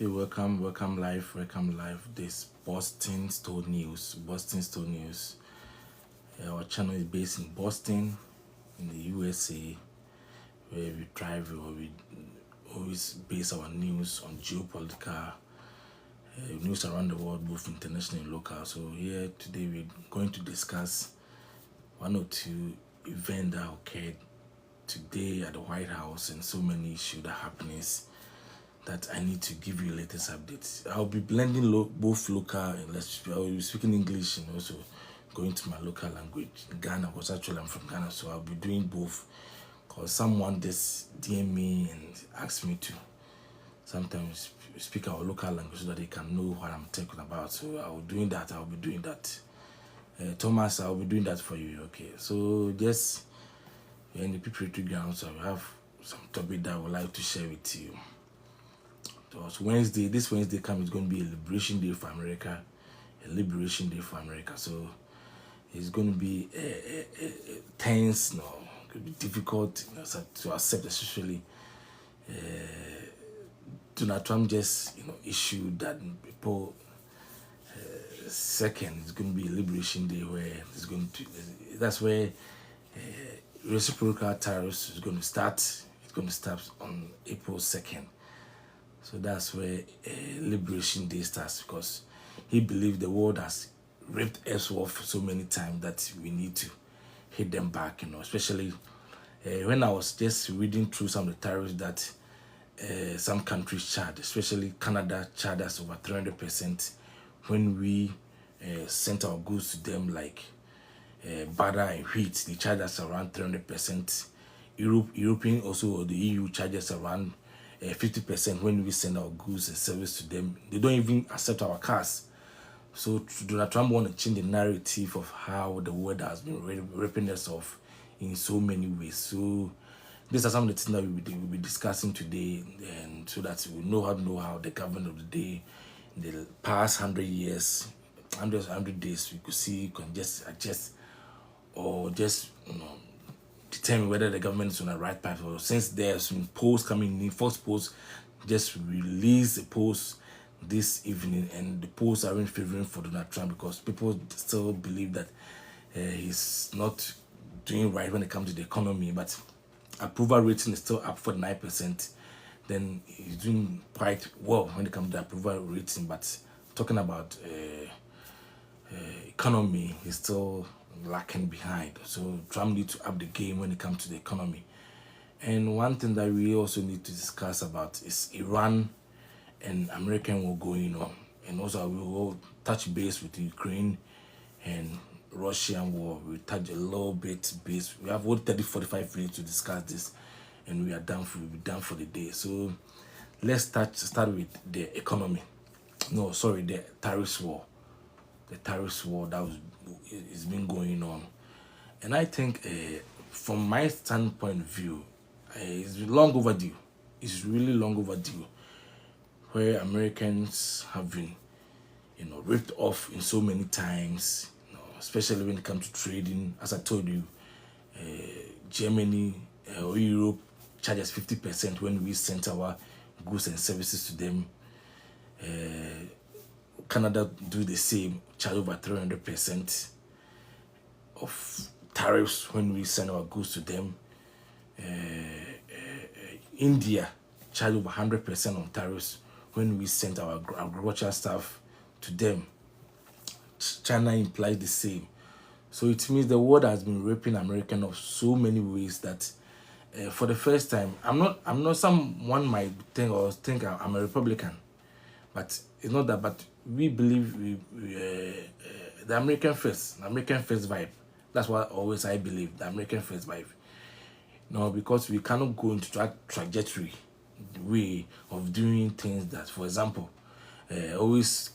Hey, welcome live. This Boston Store News. Our channel is based in Boston, in the USA, where we thrive, or we always base our news on geopolitical news around the world, both international and local. So here today we're going to discuss one or two events that occurred today at the White House and so many issues that are happening that I need to give you latest updates. I'll be blending both local and I will be speaking English and also going to my local language, Ghana, because actually I'm from Ghana, so I'll be doing both. Because someone just DM me and ask me to sometimes speak our local language so that they can know what I'm talking about. So I'll be doing that. Thomas, I'll be doing that for you, okay? So just in the preparatory ground, so I have some topic that I would like to share with you. So this Wednesday coming is going to be a liberation day for America, So it's going to be tense, it could be difficult to accept, especially Donald Trump just issued that people second it's going to be a liberation day where that's where reciprocal tariffs is going to start. It's going to start on April 2nd. So that's where Liberation Day starts, because he believed the world has ripped us off so many times that we need to hit them back, especially when I was just reading through some of the tariffs that some countries charge, especially Canada charged us over 300% when we sent our goods to them, like butter and wheat. They charge us around 300%. European also, the EU charges around 50% when we send our goods and service to them. They don't even accept our cars. So Donald Trump want to change the narrative of how the world has been ripping us off in so many ways. So these are some of the things that we'll be discussing today, and so that we know how the government of the day, in the past 100 years, 100 days, we could see, can just adjust or just determine whether the government is on the right path. Or since there's some polls coming in, first polls just released the polls this evening, and the polls aren't favoring for Donald Trump because people still believe that he's not doing right when it comes to the economy. But approval rating is still up 49%. Then he's doing quite well when it comes to the approval rating. But talking about economy, he's still lacking behind. So Trump needs to up the game when it comes to the economy. And one thing that we also need to discuss about is Iran and American war going on. And also we will touch base with Ukraine and Russian war. We'll touch a little bit base. We have 45 minutes to discuss this, and we'll be done for the day. So let's start with the economy. The tariffs war. The tariffs war that is been going on. And I think from my standpoint of view, it's long overdue. It's really long overdue, where Americans have been ripped off in so many times, especially when it comes to trading. As I told you, Germany or Europe charges 50% when we send our goods and services to them. Canada do the same, charge over 300% of tariffs when we send our goods to them. India charge over 100% on tariffs when we send our agricultural stuff to them. China implies the same. So it means the world has been ripping American off so many ways that for the first time, I'm not someone might think I'm a Republican, but it's not that. But we believe the American first vibe. That's what always I believe, the American first vibe. Because we cannot go into that trajectory, the way of doing things that, for example, always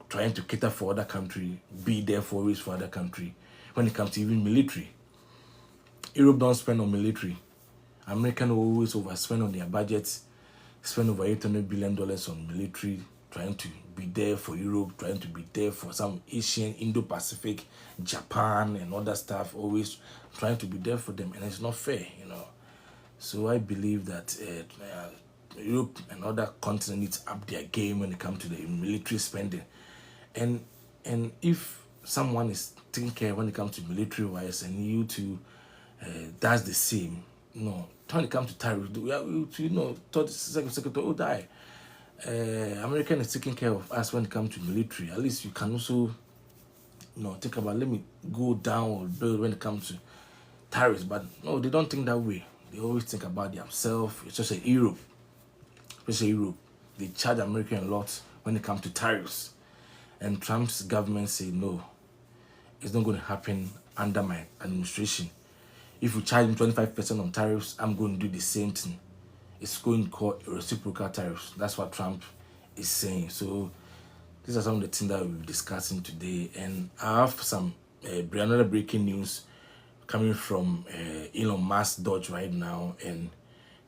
trying to cater for other country, be there for always for other country. When it comes to even military, Europe don't spend on military. American always overspend on their budgets, spend over $800 billion on military, trying to be there for Europe, trying to be there for some Asian, Indo-Pacific, Japan, and other stuff, always trying to be there for them, and it's not fair, So I believe that Europe and other continents need to up their game when it comes to the military spending. And if someone is taking care when it comes to military wise, and you too does the same, when it comes to tariffs, third secretary will die. American is taking care of us when it comes to military. At least you can also think about, let me go down or build when it comes to tariffs. But no, they don't think that way. They always think about themselves. It's just Europe. Especially Europe. They charge American a lot when it comes to tariffs. And Trump's government say no, it's not going to happen under my administration. If you charge me 25% on tariffs, I'm going to do the same thing. It's going to call reciprocal tariffs. That's what Trump is saying. So these are some of the things that we'll be discussing today. And I have some another breaking news coming from Elon Musk Dodge right now. And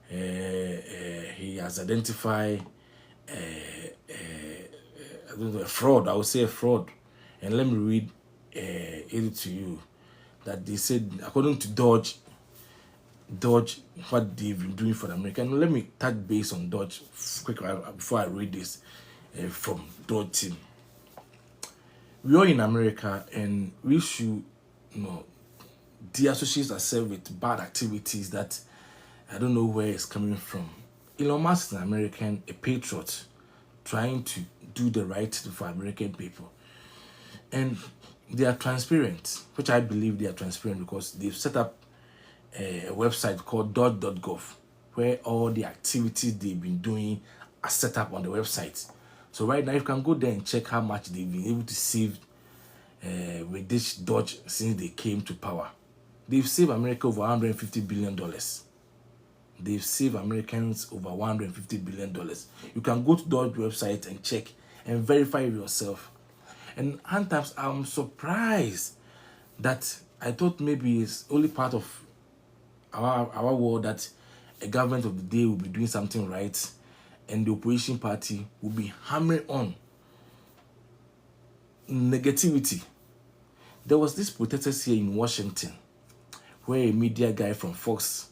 he has identified a fraud. I would say a fraud. And let me read it to you. That they said, according to Dodge, what they've been doing for the American. Let me touch base on Dodge quick before I read this from Dodge team. We are in America, and we should, de-associate ourselves with bad activities that I don't know where it's coming from. Elon Musk is an American, a patriot, trying to do the right thing for American people. And they are transparent, which I believe they are transparent because they've set up a website called Dodge.gov, where all the activities they've been doing are set up on the website. So right now you can go there and check how much they've been able to save with this Dodge since they came to power. They've saved America over $150 billion. They've saved Americans over $150 billion. You can go to Dodge website and check and verify it yourself. And sometimes I'm surprised that I thought maybe it's only part of our world that a government of the day will be doing something right and the opposition party will be hammering on negativity. There was this protesters here in Washington where a media guy from Fox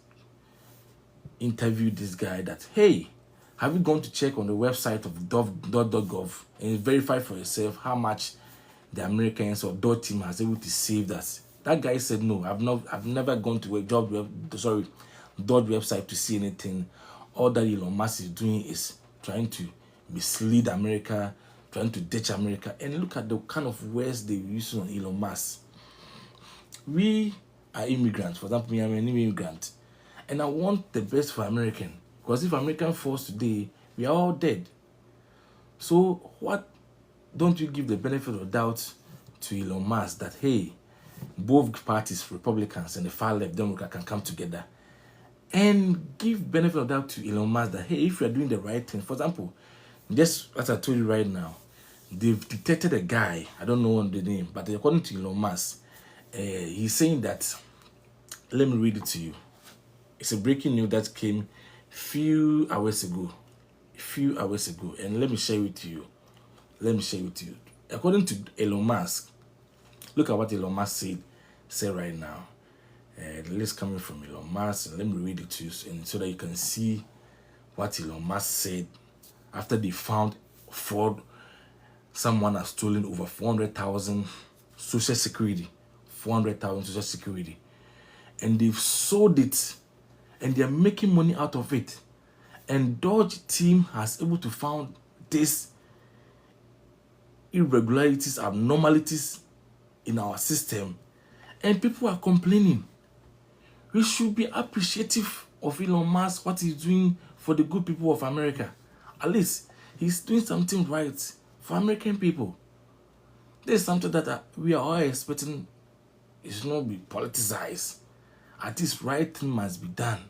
interviewed this guy that, hey, have you gone to check on the website of Dodge.gov and verify for yourself how much the Americans or Dodge team has able to save us? That guy said, no, I've never gone to a Dodge website to see anything. All that Elon Musk is doing is trying to mislead America, trying to ditch America. And look at the kind of words they use on Elon Musk. We are immigrants. For example, me, I'm an immigrant. And I want the best for American. Because if American falls today, we are all dead. So what don't you give the benefit of doubt to Elon Musk that, hey, both parties, Republicans and the far left Democrat, can come together and give benefit of doubt to Elon Musk that, hey, if you are doing the right thing. For example, just as I told you right now, they've detected a guy, I don't know the name, but according to Elon Musk, he's saying that, let me read it to you. It's a breaking news that came few hours ago, and let me share it with you. According to Elon Musk, look at what Elon Musk said right now. The list coming from Elon Musk, and let me read it to you so that you can see what Elon Musk said after they found fraud. Someone has stolen over 400,000 social security, and they've sold it, and they're making money out of it. And Dodge team has able to find these irregularities, abnormalities in our system, and people are complaining. We should be appreciative of Elon Musk, what he's doing for the good people of America. At least he's doing something right for American people. There's something that we are all expecting. It should not be politicized. At least right thing must be done.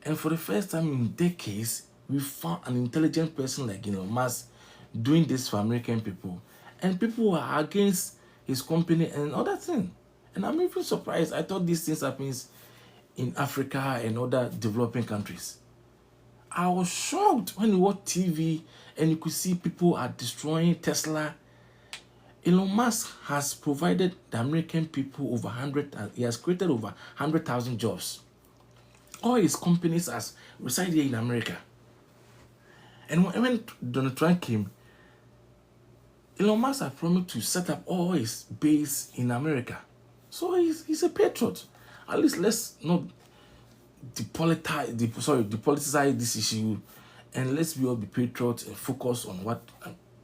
And for the first time in decades, we found an intelligent person like Elon Musk doing this for American people. And people are against his company and other things. And I'm even surprised. I thought these things happen in Africa and other developing countries. I was shocked when you watch TV and you could see people are destroying Tesla. Elon Musk has provided the American people he has created over 100,000 jobs. All his companies reside here in America. And when Donald Trump came, Elon Musk had promised to set up all his base in America. So he's a patriot. At least let's not depoliticize this issue, and let's be all be patriots and focus on what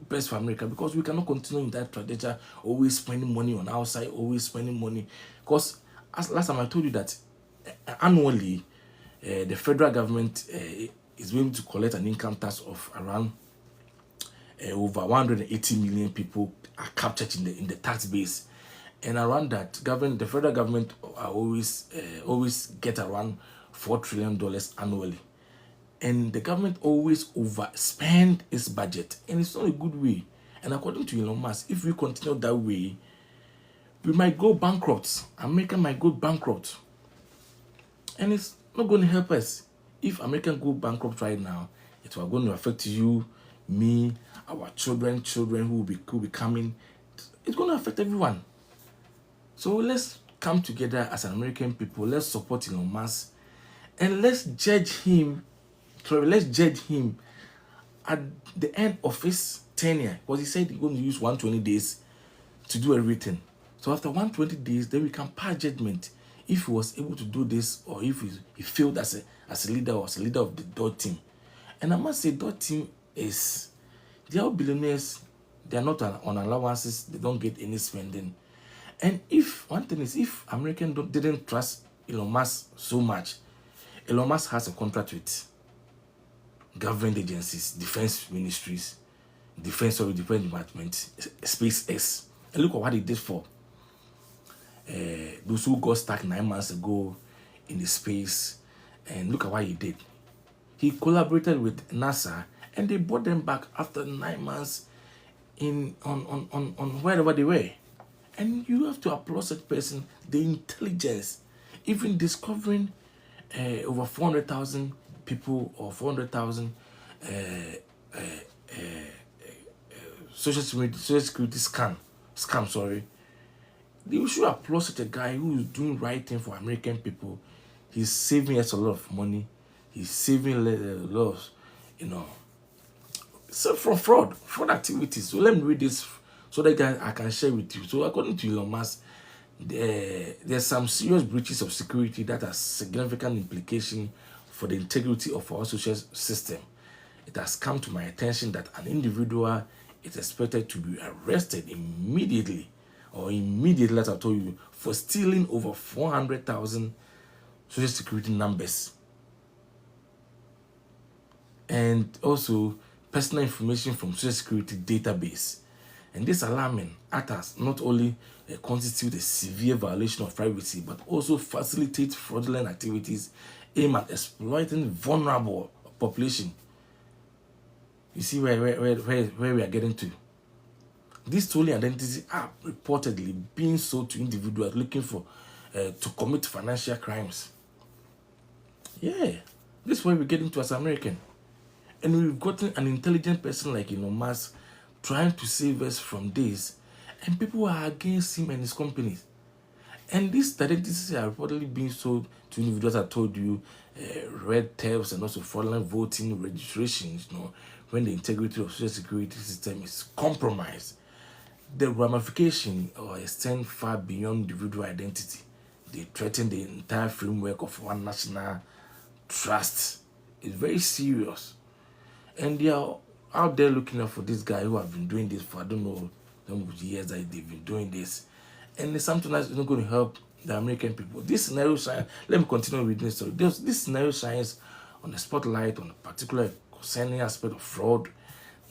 best for America, because we cannot continue in that tradition, always spending money on outside, always spending money. Because as last time I told you that annually the federal government is going to collect an income tax of around over 180 million people are captured in the tax base, and around that, the federal government are always get around $4 trillion annually, and the government always overspend its budget, and it's not a good way. And according to Elon Musk, if we continue that way, we might go bankrupt. America might go bankrupt, and it's not going to help us. If America go bankrupt right now, it will going to affect you, me, our children who will be coming. It's going to affect everyone. So let's come together as an American people. Let's support Elon Musk, and let's judge him. Let's judge him at the end of his tenure, because he said he's going to use 120 days to do everything. So after 120 days, then we can pass judgment if he was able to do this, or if he failed as a leader, or as a leader of the DOT team. And I must say, DOT team they are billionaires. They are not on allowances. They don't get any spending. And if Americans didn't trust Elon Musk so much, Elon Musk has a contract with government agencies, defense ministries, defense department, SpaceX. And look at what he did for those who got stuck 9 months ago in the space. And look at what he did. He collaborated with NASA, and they brought them back after 9 months on wherever they were. And you have to applaud such person, the intelligence, even discovering over 400,000 people, or 400,000 social security scam. Sorry, you should applaud such a guy who is doing right thing for American people. He's saving us a lot of money. He's saving a lot of, so from fraud activities. So let me read this so that I can share with you. So according to Elon Musk, there's some serious breaches of security that has significant implication for the integrity of our social system. It has come to my attention that an individual is expected to be arrested immediately, as I told you, for stealing over 400,000 social security numbers, and also personal information from social security database. And this alarming act has not only constitute a severe violation of privacy, but also facilitates fraudulent activities aimed at exploiting vulnerable population. You see where we are getting to. These stolen identities are reportedly being sold to individuals looking for to commit financial crimes. Yeah, this is where we're getting to as American. And we've gotten an intelligent person like Elon Musk trying to save us from this, and people are against him and his companies. And these identities are reportedly being sold to individuals. I told you, red tapes and also fraudulent voting registrations. When the integrity of social security system is compromised, the ramification or extend far beyond individual identity. They threaten the entire framework of one national trust. It's very serious. And they are out there looking out for this guy who have been doing this for, I don't know, how many years that they've been doing this. And it's something that's not going to help the American people. This scenario shines, let me continue reading this story. This scenario shines on the spotlight on a particular concerning aspect of fraud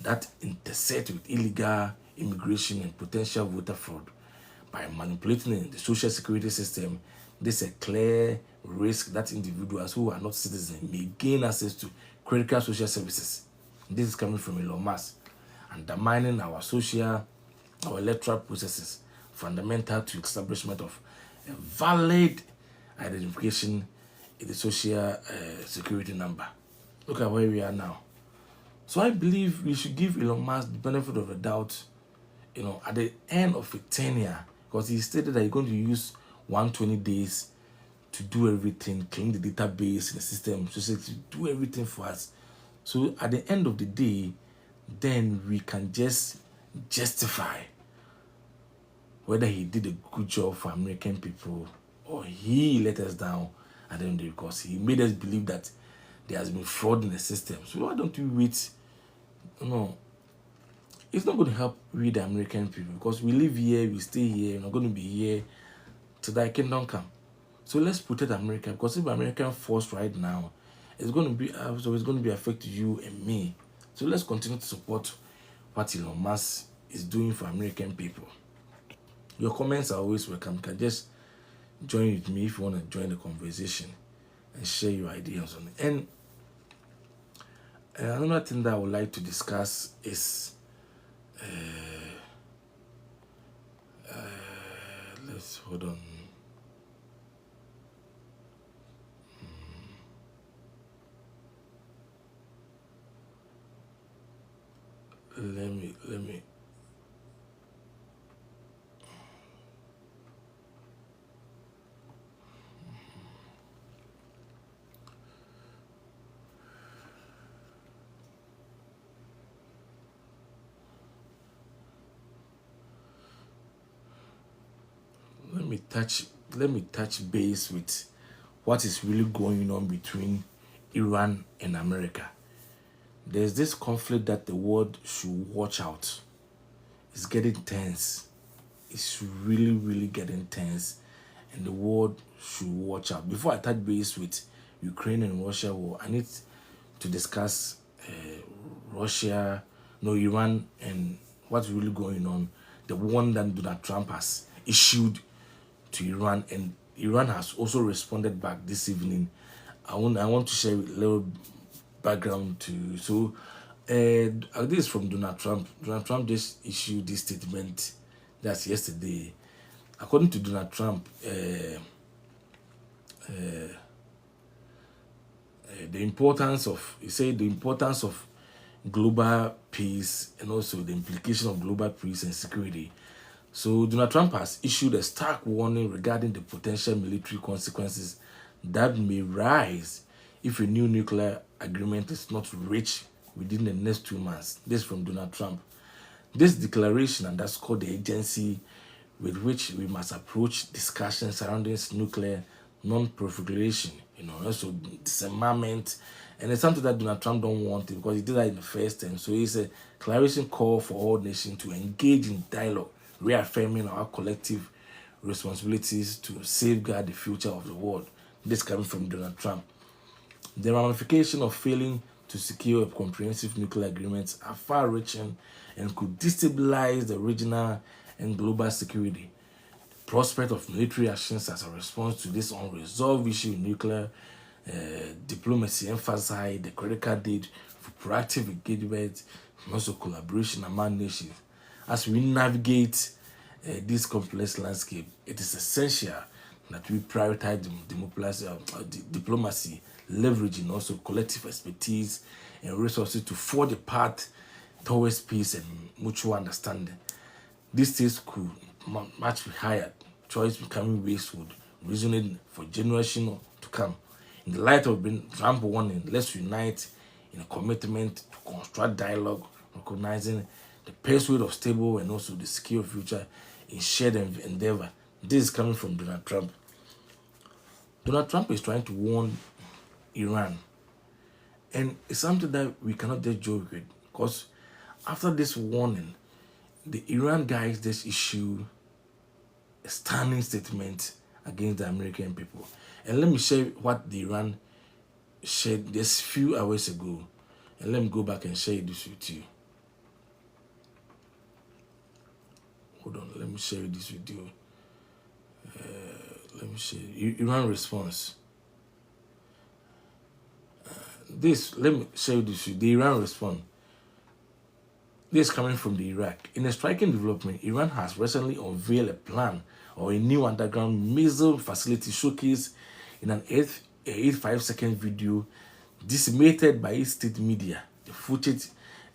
that intersect with illegal immigration and potential voter fraud. By manipulating the social security system, there's a clear risk that individuals who are not citizens may gain access to critical social services. This is coming from Elon Musk, undermining our electoral processes, fundamental to establishment of a valid identification in the social security number. Look at where we are now. So I believe we should give Elon Musk the benefit of the doubt, at the end of a tenure, because he stated that he's going to use 120 days to do everything, clean the database in the system, so to do everything for us, So at the end of the day, then we can just justify whether he did a good job for American people or he let us down at the end of the day, because he made us believe that there has been fraud in the system. So why don't we wait? No, it's not going to help we the American people, because we live here, we stay here, we're not going to be here till thy kingdom come. So let's protect America, because if American force right now, it's going to be affecting you and me. So let's continue to support what Elon Musk is doing for American people. Your comments are always welcome. You can just join with me if you want to join the conversation and share your ideas on it. And another thing that I would like to discuss is let's hold on. Let me let me touch base with what is really going on between Iran and America. There's this conflict that the world should watch out. It's getting tense. It's really, really getting tense, and the world should watch out. Before I touch base with Ukraine and Russia war, I need to discuss Iran, and what's really going on. The one that Donald Trump has issued to Iran, and Iran has also responded back this evening. I want to share a little background to you. So this is from Donald Trump. Donald Trump just issued this statement that's yesterday. According to Donald Trump, the importance of global peace, and also the implication of global peace and security. So Donald Trump has issued a stark warning regarding the potential military consequences that may rise if a new nuclear agreement is not reached within the next 2 months. This from Donald Trump. This declaration underscored the urgency with which we must approach discussions surrounding nuclear non-proliferation, also disarmament, and it's something that Donald Trump don't want it, because he did that in the first term. So it's a clarification call for all nations to engage in dialogue, reaffirming our collective responsibilities to safeguard the future of the world. This coming from Donald Trump. The ramifications of failing to secure a comprehensive nuclear agreement are far-reaching and could destabilize the regional and global security. The prospect of military actions as a response to this unresolved issue in nuclear diplomacy emphasize the critical need for proactive engagement and also collaboration among nations. As we navigate this complex landscape, it is essential that we prioritize diplomacy, leveraging also collective expertise and resources to forge a path towards peace and mutual understanding. These states could much higher choice becoming wasteful, reasoning for generations to come. In the light of Trump warning, let's unite in a commitment to construct dialogue, recognizing the pursuit of stable and also the secure future in shared endeavor. This is coming from Donald Trump. Donald Trump is trying to warn Iran, and it's something that we cannot just joke with, because after this warning, the Iran guys just issue a stunning statement against the American people. And let me share what the Iran shared just few hours ago, and let me go back and share this with you. Hold on, let me share this with you. Let me share Iran response. Let me share this with you. The Iran response. This is coming from the Iraq. In a striking development, Iran has recently unveiled a plan or a new underground missile facility showcased in an 85-second video disseminated by its state media. The footage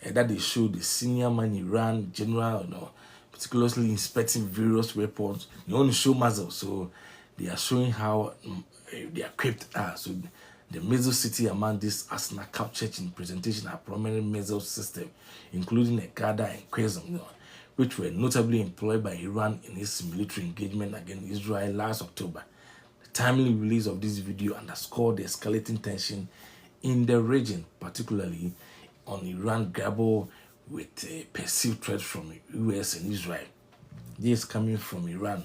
that they showed the senior man in Iran, general, particularly inspecting various weapons. They only show muzzle, so they are showing how they are equipped are. So The missile city among this arsenal captured in presentation a prominent missile system, including a Ghada and Qasem, which were notably employed by Iran in its military engagement against Israel last October. The timely release of this video underscored the escalating tension in the region, particularly on Iran grapple with a perceived threat from US and Israel. This coming from Iran.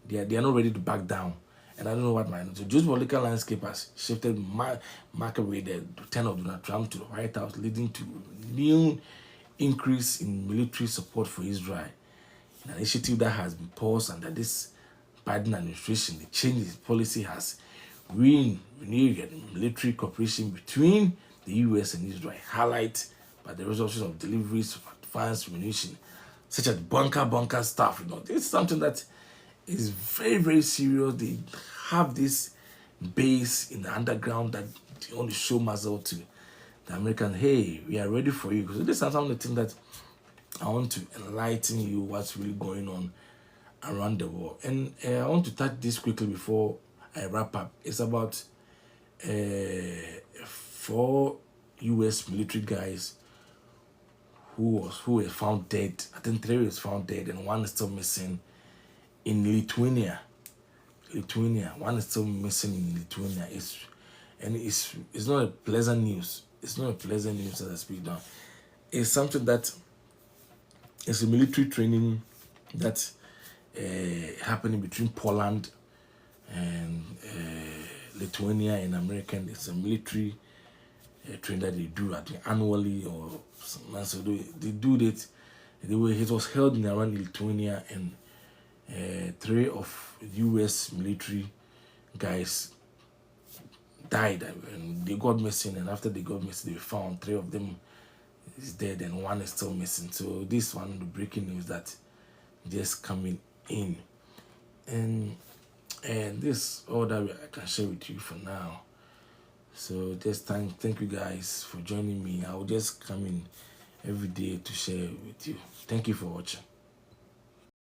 They are not ready to back down. And I don't know what might. So geopolitical landscape has shifted markedly the return of Donald Trump to the White House, leading to new increase in military support for Israel. An initiative that has been paused under this Biden administration. The change in policy has renewed military cooperation between the US and Israel, highlighted by the resumption of deliveries of advanced munition, such as bunker stuff. This is something that is very, very serious. They have this base in the underground that they want to show muscle to the Americans. Hey, we are ready for you. So this is some of the things that I want to enlighten you what's really going on around the world. And I want to touch this quickly before I wrap up. It's about 4 US military guys who were found dead. I think 3 was found dead and 1 is still missing in Lithuania. One is still missing in Lithuania. It's not a pleasant news. It's not a pleasant news as I speak now. It's something that is a military training that happening between Poland and Lithuania and American. It's a military training that they do annually or something. So they do it. It was held in around Lithuania, and 3 of US military guys died and they got missing, and after they got missing they found 3 of them is dead and 1 is still missing. So this one, the breaking news that just coming in, and this all that I can share with you for now. So just thank you guys for joining me. I will just come in every day to share with you. Thank you for watching.